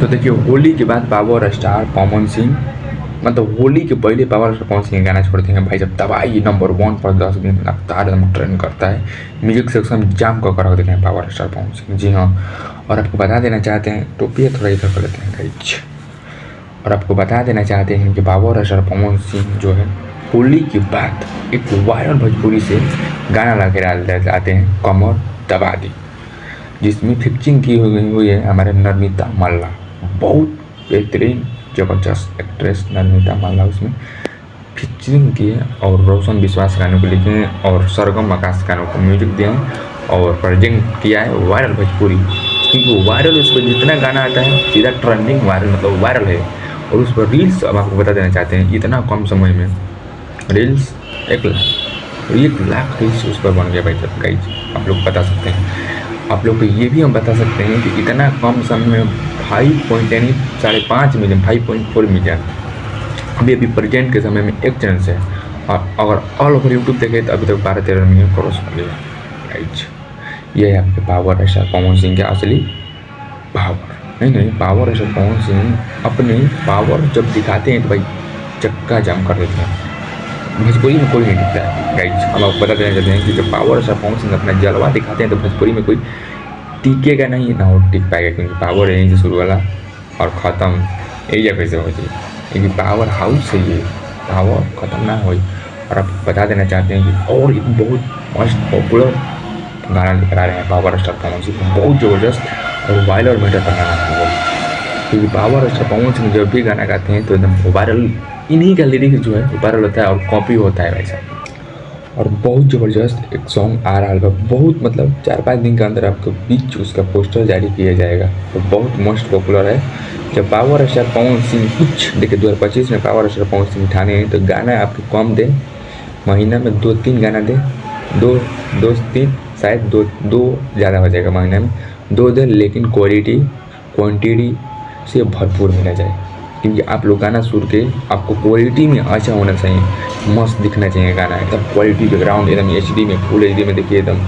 तो देखिए होली के बाद पावर स्टार पवन सिंह, मतलब होली के पहले पावर स्टार पवन सिंह गाना छोड़ते हैं भाई जब तबाही नंबर 1 पर 10 दिन लगातार एकदम ट्रेंड करता है, म्यूजिक सेक्शन जाम कर रख देते हैं पावर स्टार पवन सिंह। जी हाँ, और आपको बता देना चाहते हैं, टोपी थोड़ा इधर कर लेते हैं गाइज, और आपको बता देना चाहते हैं कि पावर स्टार पवन सिंह जो है होली के बाद एक वायरल भोजपुरी से गाना ला के डाल जाते हैं, कमर दबा दी, जिसमें फिक्सिंग की हुई है हमारे नर्मिता मल्ला। बहुत बेहतरीन ज़बरदस्त एक्ट्रेस नर्मिता मल्ला उसमें फिक्सिंग की है, और रोशन विश्वास गानों को लिखे हैं और सरगम आकाश गानों को म्यूजिक दिए हैं और प्रेजेंट किया है वायरल भोजपुरी। क्योंकि वायरल उस पर जितना गाना आता है सीधा ट्रेंडिंग वायरल, मतलब वायरल है। और उस पर रील्स अब आपको बता देना चाहते हैं, इतना कम समय में रील्स 1 लाख रील्स उस पर बन गया भाई साहब गाइज, आप लोग बता सकते हैं। आप लोग को ये भी हम बता सकते हैं कि इतना कम समय में 5.5 मिलियन 5.4 मिलियन अभी प्रेजेंट के समय में एक चैनल से, और अगर ऑल ओवर यूट्यूब देखें तो अभी तक 12-13 मिलियन क्रॉस कर लिया गाइज। ये है आपके पावर स्टार पवन सिंह के असली पावर। नहीं, पावर स्टार पवन सिंह अपने पावर जब दिखाते हैं तो भाई चक्का जाम कर देते हैं, भोजपुरी में कोई नहीं दिखता है गाइज। हम आपको बता देना चाहते हैं कि जब पावर स्टार पवन सिंह अपना जलवा दिखाते हैं तो भोजपुरी में कोई टिकेगा नहीं, ना वो टिक पाएगा, क्योंकि पावर यहीं से शुरू वाला और ख़त्म यही जगह से हो जाए, क्योंकि पावर हाउस है ये, पावर ख़त्म ना हो। और आप बता देना चाहते हैं कि और एक बहुत मस्त पॉपुलर गाना लेकर आ रहे हैं पावर स्टार पवन सिंह, बहुत ज़बरदस्त और वायरल मैटर का गाना है वो। क्योंकि पावर स्टार पवन सिंह जब भी गाना गाते हैं तो एकदम वायरल, इन्हीं का लिरिक्स जो है वायरल होता है और कॉपी होता है वैसा। और बहुत ज़बरदस्त एक सॉन्ग आ रहा है, बहुत मतलब 4-5 दिन के अंदर आपके बीच उसका पोस्टर जारी किया जाएगा, तो बहुत मोस्ट पॉपुलर है। जब पावर स्टार पवन सिंह कुछ देखिए 2025 में पावर स्टार पवन सिंह उठाने हैं तो गाना आपको कम दे, महीना में 2-3 गाना दे, 2-3 शायद 2 ज़्यादा हो जाएगा, महीने में 2 दे, लेकिन क्वान्टिटी से भरपूर मिला जाए। क्योंकि आप लोग गाना सुन के आपको क्वालिटी में अच्छा होना चाहिए, मस्त दिखना चाहिए गाना, एकदम क्वालिटी बैकग्राउंड एकदम HD में फुल HD में देखिए, एकदम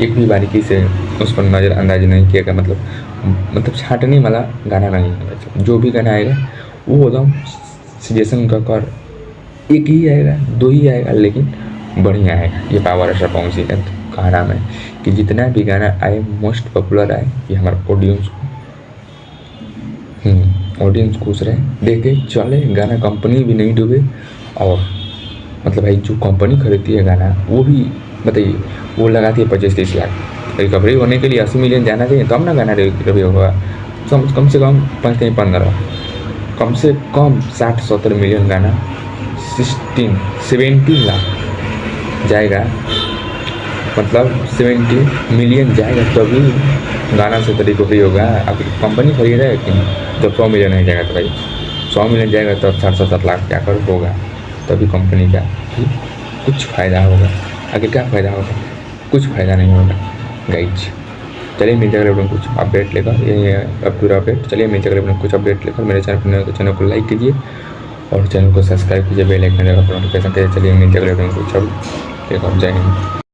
एक भी बारीकी से उस पर नज़रअंदाज नहीं किया गया, मतलब छाटने वाला गाना नहीं है। जो भी गाना आएगा वो एकदम सजेशन कर एक ही आएगा 2 ही आएगा, लेकिन बढ़िया आएगा। ये पावर स्टार पवन सिंह का नाम है कि जितना भी गाना आए मोस्ट पॉपुलर आए, ये हमारे ऑडियंस खुश रहे, देखे चले, गाना कंपनी भी नहीं डूबे। और मतलब भाई जो कंपनी खरीदती है गाना वो भी बताइए वो लगाती है 25-30 लाख, रिकवरी होने के लिए 80 मिलियन जाना चाहिए तब ना गाना रिकवरी होगा। कम से कम 15, कम से कम 60-70 मिलियन गाना 17 लाख जाएगा, मतलब 70 मिलियन जाएगा तभी गाना से तो रिकवरी होगा। अब कंपनी खरीद रहा है कि जब 100 मिलियन नहीं जाएगा तो भाई 100 मिलियन जाएगा तब 60-70 लाख क्या कर होगा, तभी कंपनी का कुछ फ़ायदा होगा। आगे क्या फ़ायदा होगा, कुछ फ़ायदा नहीं होगा गाइज। चलिए मिलते हैं अगले कुछ अपडेट लेकर, ये अब पूरा अपडेट। चलिए मिलते हैं अगले कुछ अपडेट लेकर। मेरे चैनल को लाइक कीजिए और चैनल को सब्सक्राइब कीजिए, बेल आइकन लगा नोटिफिकेशन के। चलिए मिलते हैं अगले कुछ अब लेकर, जय हिंद।